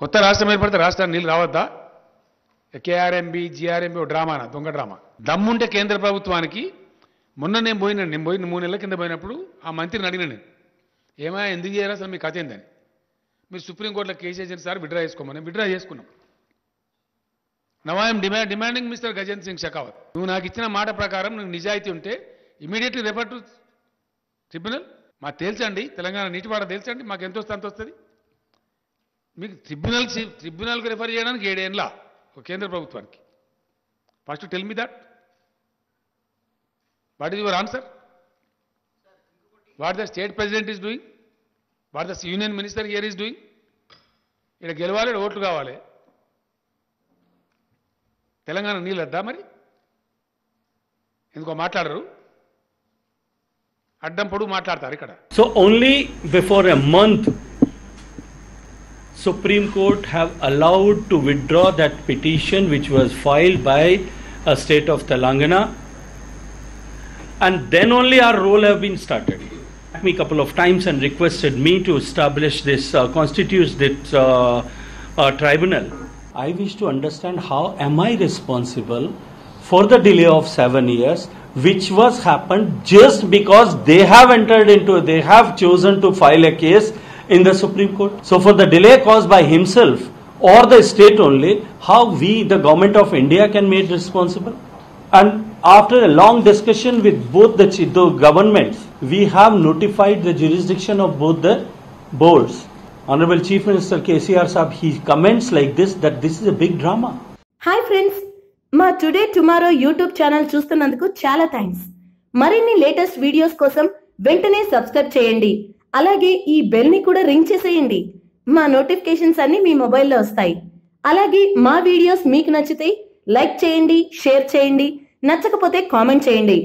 కొత్త రాష్ట్రం ఏర్పడితే రాష్ట్రానికి నీళ్ళు రావద్దా? కేఆర్ఎంబి జిఆర్ఎంబి ఓ డ్రామానా, దొంగ డ్రామా. దమ్ముంటే కేంద్ర ప్రభుత్వానికి మొన్న నేను పోయిన 3 నెలల కింద పోయినప్పుడు ఆ మంత్రిని అడిగిన నేను, ఏమైనా ఎందుకు చేయరా అసలు మీ కథ ఏందని. మీరు సుప్రీంకోర్టులో కేసు వేసిన సార్ విడ్రా చేసుకోమని. విడ్రా చేసుకున్నాం. Now I'm demanding mister Gajendra Singh Shekhawat, నువ్వు నాకు ఇచ్చిన మాట ప్రకారం నువ్వు నిజాయితీ ఉంటే ఇమీడియట్లీ రెఫర్ టు ట్రిబ్యునల్. మాకు తేల్చండి, తెలంగాణ నీటిపాట తేల్చండి, మాకు ఎంత వస్తే అంత వస్తుంది. మీకు ట్రిబ్యునల్కి రెఫర్ చేయడానికి 7 ఏళ్ళ కేంద్ర ప్రభుత్వానికి. First tell me that, what is your answer? What the state president is doing, what the union minister here is doing. ఇక్కడ గెలవాలి, ఓట్లు కావాలి. తెలంగాణ నీళ్ళు వద్దా మరి? ఎందుకో మాట్లాడరు, అడ్డం పొడుగు మాట్లాడతారు ఇక్కడ. So only before a month Supreme Court have allowed to withdraw that petition which was filed by a state of Telangana, and then only our role have been started. Me a couple of times and requested me to establish this constitute this tribunal. I wish to understand how am I responsible for the delay of 7 years, which was happened just because they have chosen to file a case in the Supreme Court. So for the delay caused by himself or the state only, how we, the government of India, can made responsible? And after a long discussion with both the governments, we have notified the jurisdiction of both the boards. Honorable Chief Minister KCR Saab, he comments like this, that this is a big drama. Hi friends, మా today tomorrow YouTube channel చూస్తున్నందుకు చాలా thanks. మరిన్ని latest videos కోసం వెంటనే subscribe చేయండి. అలాగే ఈ bell ని కూడా రింగ్ చేసేయండి. మా నోటిఫికేషన్స్ అన్ని మీ మొబైల్లో వస్తాయి. అలాగే మా వీడియోస్ మీకు నచ్చితే లైక్ చేయండి, షేర్ చేయండి, నచ్చకపోతే కామెంట్ చేయండి.